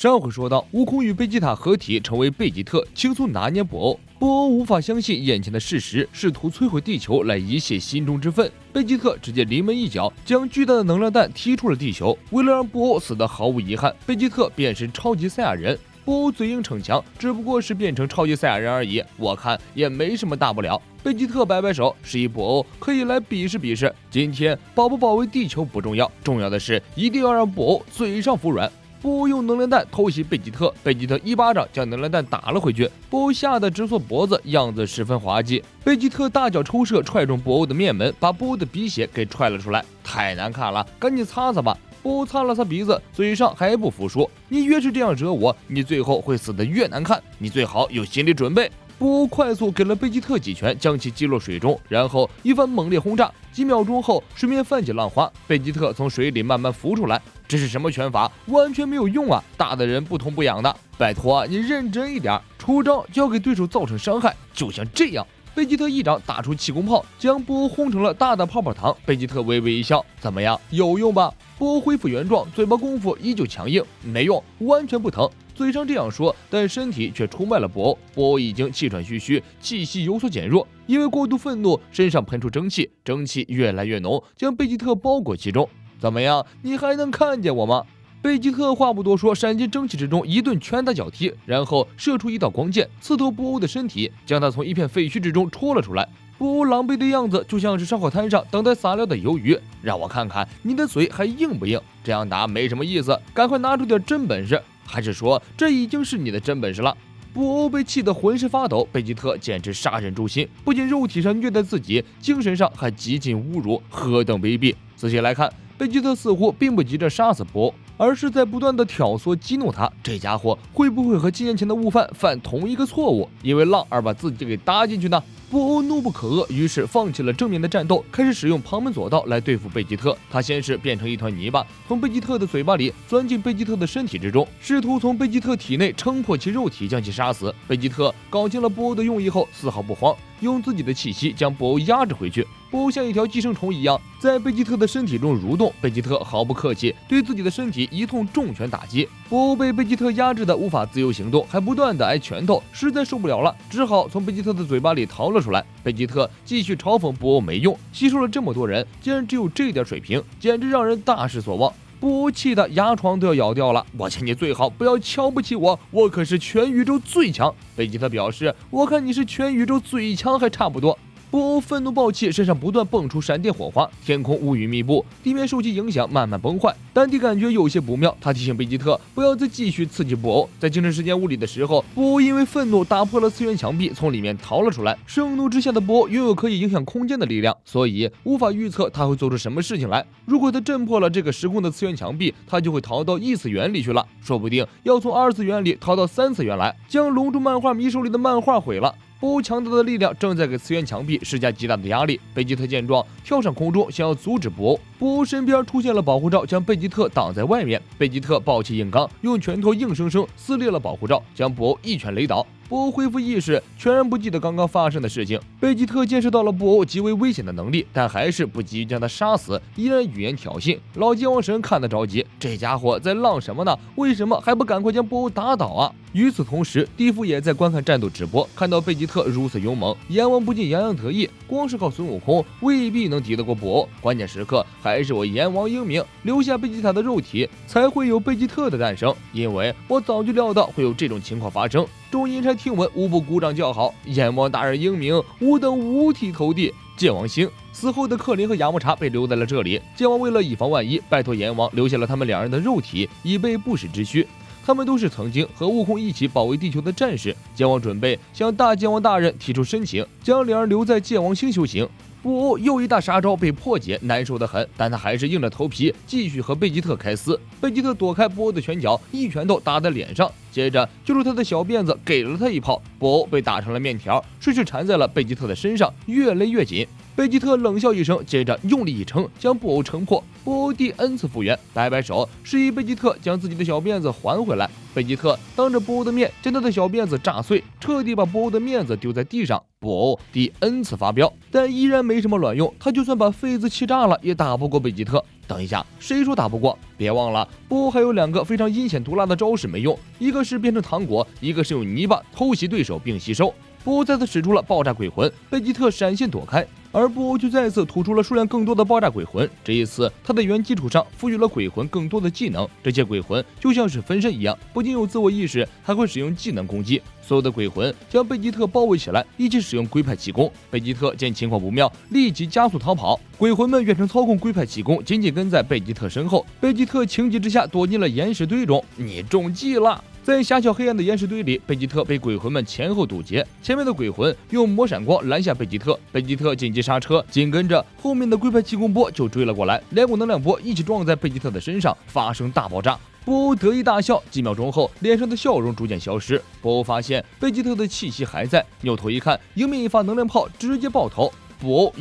上回说到，悟空与贝吉塔合体成为贝吉特，轻松拿捏布欧。布欧无法相信眼前的事实，试图摧毁地球来以泄心中之愤。贝吉特直接临门一脚，将巨大的能量弹踢出了地球。为了让布欧死得毫无遗憾，贝吉特变身超级赛亚人。布欧嘴硬逞强，只不过是变成超级赛亚人而已，我看也没什么大不了。贝吉特摆摆手，示意布欧可以来比试比试。今天保不保卫地球不重要，重要的是一定要让布欧嘴上服软。布欧用能量弹偷袭贝吉特，贝吉特一巴掌将能量弹打了回去，布欧吓得直缩脖子，样子十分滑稽。贝吉特大脚抽射踹中布欧的面门，把布欧的鼻血给踹了出来，太难看了，赶紧擦擦吧。布欧擦了擦鼻子，嘴上还不服输，你越是这样惹我，你最后会死得越难看，你最好有心理准备。布欧快速给了贝吉特几拳，将其击落水中，然后一番猛烈轰炸。几秒钟后，水面泛起浪花，贝吉特从水里慢慢浮出来。这是什么拳法？完全没有用啊！大的人不痛不痒的，拜托啊，你认真一点，出招就要给对手造成伤害，就像这样。贝吉特一掌打出气功炮，将布欧轰成了大大泡泡糖。贝吉特微微一笑，怎么样，有用吧？布欧恢复原状，嘴巴功夫依旧强硬，没用，完全不疼。嘴上这样说，但身体却出卖了布欧。布欧已经气喘吁吁，气息有所减弱，因为过度愤怒，身上喷出蒸汽，蒸汽越来越浓，将贝吉特包裹其中。怎么样，你还能看见我吗？贝吉特话不多说，闪进蒸汽之中，一顿拳打脚踢，然后射出一道光剑，刺透布欧的身体，将他从一片废墟之中戳了出来。布欧狼狈的样子就像是烧烤摊上等待撒料的鱿鱼，让我看看你的嘴还硬不硬，这样打没什么意思，赶快拿出点真本事，还是说这已经是你的真本事了？布欧被气得浑身发抖，贝吉特简直杀人诛心，不仅肉体上虐待自己，精神上还极尽侮辱，何等卑鄙！仔细来看，贝吉特似乎并不急着杀死布欧，而是在不断的挑唆激怒他。这家伙会不会和几年前的悟饭犯同一个错误，因为浪而把自己给搭进去呢？布欧怒不可遏，于是放弃了正面的战斗，开始使用旁门左道来对付贝吉特。他先是变成一团泥巴，从贝吉特的嘴巴里钻进贝吉特的身体之中，试图从贝吉特体内撑破其肉体，将其杀死。贝吉特搞清了布欧的用意后，丝毫不慌，用自己的气息将布欧压制回去。布欧像一条寄生虫一样在贝吉特的身体中蠕动，贝吉特毫不客气对自己的身体一通重拳打击。布欧被贝吉特压制的无法自由行动，还不断的挨拳头，实在受不了了，只好从贝吉特的嘴巴里逃了出来。贝吉特继续嘲讽布欧没用，吸收了这么多人，竟然只有这点水平，简直让人大失所望。布欧气得牙床都要咬掉了，我请你最好不要瞧不起我，我可是全宇宙最强。贝吉特表示，我看你是全宇宙最强还差不多。布欧愤怒暴气，身上不断蹦出闪电火花，天空乌云密布，地面受其影响慢慢崩坏。丹迪感觉有些不妙，他提醒贝吉特不要再继续刺激布欧。在精神时间屋里的时候，布欧因为愤怒打破了次元墙壁，从里面逃了出来。盛怒之下的布欧拥有可以影响空间的力量，所以无法预测他会做出什么事情来。如果他震破了这个时空的次元墙壁，他就会逃到异次元里去了，说不定要从二次元里逃到三次元来，将龙珠漫画迷手里的漫画毁了。布欧强大的力量正在给次元墙壁施加极大的压力。贝吉特见状，跳上空中，想要阻止布欧。布欧身边出现了保护罩，将贝吉特挡在外面。贝吉特暴气硬刚，用拳头硬生生撕裂了保护罩，将布欧一拳雷倒。布欧恢复意识，全然不记得刚刚发生的事情。贝吉特见识到了布欧极为危险的能力，但还是不急于将他杀死，依然语言挑衅。老界王神看得着急，这家伙在浪什么呢？为什么还不赶快将布欧打倒啊？与此同时，地府也在观看战斗直播，看到贝吉特如此勇猛，阎王不禁洋洋得意。光是靠孙悟空未必能敌得过布欧，关键时刻还是我阎王英明，留下贝吉塔的肉体，才会有贝吉特的诞生。因为我早就料到会有这种情况发生。众阴差听闻，无不鼓掌叫好，阎王大人英明，吾等五体投地。剑王星死后的克林和雅木茶被留在了这里，剑王为了以防万一，拜托阎王留下了他们两人的肉体，以备不时之需。他们都是曾经和悟空一起保卫地球的战士。剑王准备向大剑王大人提出申请，将两人留在剑王星修行。布欧又一大杀招被破解，难受得很，但他还是硬着头皮继续和贝吉特开撕。贝吉特躲开布欧的拳脚，一拳头打在脸上，接着揪住他的小辫子给了他一炮。布欧被打成了面条，顺势缠在了贝吉特的身上，越勒越紧。贝吉特冷笑一声，接着用力一撑，将布欧撑破。布欧第 N 次复原，摆摆手示意贝吉特将自己的小辫子还回来。贝吉特当着布欧的面将他的小辫子炸碎，彻底把布欧的面子丢在地上。布欧第 N 次发飙，但依然没什么卵用，他就算把痱子气炸了也打不过贝吉特。等一下，谁说打不过？别忘了，波欧还有2个非常阴险毒辣的招式没用，一个是变成糖果，一个是用泥巴偷袭对手并吸收。波欧再次使出了爆炸鬼魂，贝吉特闪现躲开，而波欧就再次吐出了数量更多的爆炸鬼魂。这一次，他在原基础上赋予了鬼魂更多的技能，这些鬼魂就像是分身一样，不仅有自我意识，还会使用技能攻击。所有的鬼魂将贝吉特包围起来，一起使用龟派气功。贝吉特见情况不妙，立即加速逃跑。鬼魂们远程操控龟派气功，紧紧跟在贝吉特身后。贝吉特情急之下躲进了岩石堆中，你中计了！在狭小黑暗的岩石堆里，贝吉特被鬼魂们前后堵截，前面的鬼魂用魔闪光拦下贝吉特，贝吉特紧急刹车，紧跟着后面的龟派气功波就追了过来，2股能量波一起撞在贝吉特的身上，发生大爆炸。波欧得意大笑，几秒钟后，脸上的笑容逐渐消失。波欧发现贝吉特的气息还在，扭头一看，迎面一发能量炮直接爆头。波欧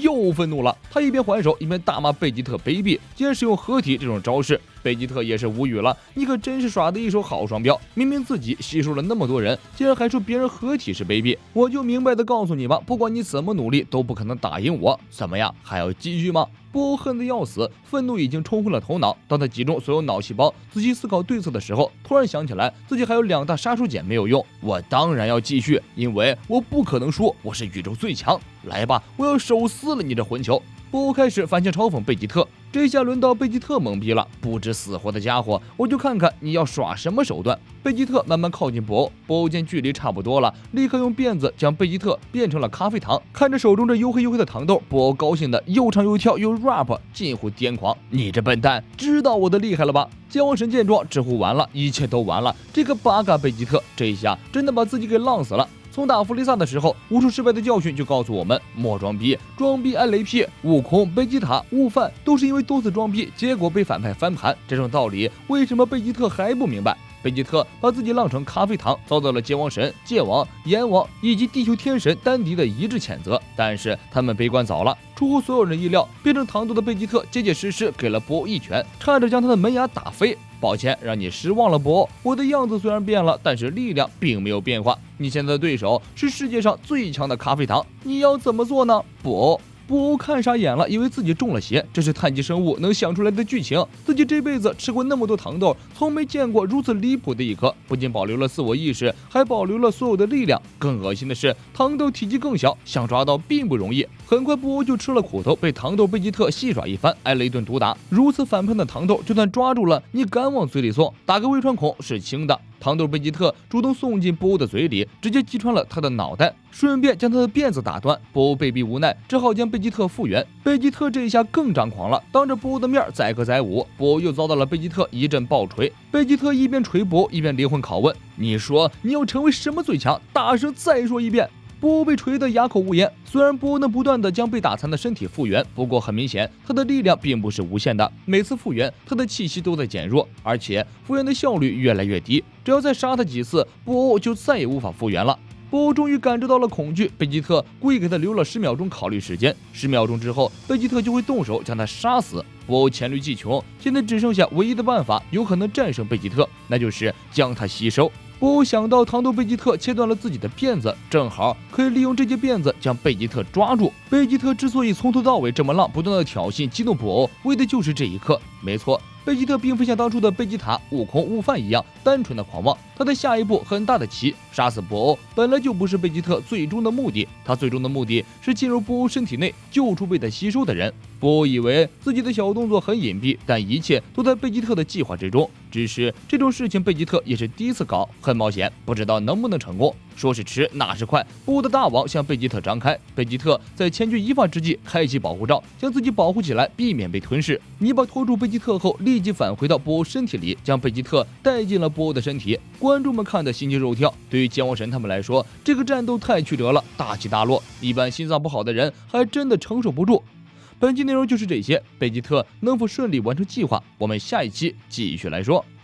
又愤怒了，他一边还手一边大骂贝吉特卑鄙，竟然使用合体这种招式。贝吉特也是无语了，你可真是耍的一手好双标，明明自己吸收了那么多人，竟然还说别人合体是卑鄙。我就明白的告诉你吧，不管你怎么努力都不可能打赢我。怎么样，还要继续吗？波欧恨得要死，愤怒已经冲昏了头脑。当他集中所有脑细胞仔细思考对策的时候，突然想起来自己还有2大杀手锏没有用。我当然要继续，因为我不可能输，我是宇宙最强。来吧，我要手撕了你这混球！波欧开始反向嘲讽贝吉特，这下轮到贝吉特懵逼了，不知死活的家伙，我就看看你要耍什么手段。贝吉特慢慢靠近波欧，波欧见距离差不多了，立刻用辫子将贝吉特变成了咖啡糖。看着手中这黝黑的糖豆，波欧高兴的又唱又跳又 rap， 近乎癫狂。你这笨蛋，知道我的厉害了吧？剑王神见状直呼完了，一切都完了。这个八嘎贝吉特这一下真的把自己给浪死了。从打弗利萨的时候，无数失败的教训就告诉我们：莫装逼，装逼挨雷劈。悟空、贝吉塔、悟饭都是因为多次装逼，结果被反派翻盘。这种道理，为什么贝吉特还不明白？贝吉特把自己浪成咖啡糖，遭到了界王神、界王、阎王以及地球天神丹迪的一致谴责。但是他们悲观早了，出乎所有人意料，变成糖豆的贝吉特结结实实给了波欧一拳，差点将他的门牙打飞。抱歉，让你失望了，波欧。我的样子虽然变了，但是力量并没有变化。你现在的对手是世界上最强的咖啡糖，你要怎么做呢，波欧？波欧看傻眼了，以为自己中了邪，这是碳基生物能想出来的剧情。自己这辈子吃过那么多糖豆，从没见过如此离谱的一颗，不仅保留了自我意识，还保留了所有的力量。更恶心的是，糖豆体积更小，想抓到并不容易。很快波欧就吃了苦头，被糖豆贝吉特戏耍一番，挨了一顿毒打。如此反叛的糖豆，就算抓住了，你敢往嘴里送？打个胃穿孔是轻的。糖豆贝吉特主动送进波欧的嘴里，直接击穿了他的脑袋，顺便将他的辫子打断。波欧被逼无奈，只好将贝吉特复原。贝吉特这一下更张狂了，当着波欧的面载歌载舞。波欧又遭到了贝吉特一阵暴锤，贝吉特一边锤波欧，一边灵魂拷问：你说你要成为什么最强？大声再说一遍！波欧被锤得哑口无言。虽然波欧能不断的将被打残的身体复原，不过很明显，他的力量并不是无限的。每次复原，他的气息都在减弱，而且复原的效率越来越低。只要再杀他几次，波欧就再也无法复原了。波欧终于感知到了恐惧，贝吉特故意给他留了10秒钟考虑时间，10秒钟之后，贝吉特就会动手将他杀死。波欧黔驴技穷，现在只剩下唯一的办法，有可能战胜贝吉特，那就是将他吸收。波欧想到糖豆贝吉特切断了自己的辫子，正好可以利用这节辫子将贝吉特抓住。贝吉特之所以从头到尾这么浪，不断的挑衅激动波欧，为的就是这一刻。没错，贝吉特并非像当初的贝吉塔、悟空、悟饭一样单纯的狂妄，他的下一步很大的棋，杀死波欧本来就不是贝吉特最终的目的，他最终的目的是进入波欧身体内，救出被他吸收的人。波欧以为自己的小动作很隐蔽，但一切都在贝吉特的计划之中。只是这种事情贝吉特也是第一次搞，很冒险，不知道能不能成功。说是迟，那是快。波欧的大网向贝吉特张开，贝吉特在千钧一发之际开启保护罩，将自己保护起来，避免被吞噬。泥巴拖住贝吉特后，立即返回到波欧身体里，将贝吉特带进了波欧的身体。观众们看得心惊肉跳。对于剑王神他们来说，这个战斗太曲折了，大起大落，一般心脏不好的人还真的承受不住。本期内容就是这些，贝吉特能否顺利完成计划，我们下一期继续来说。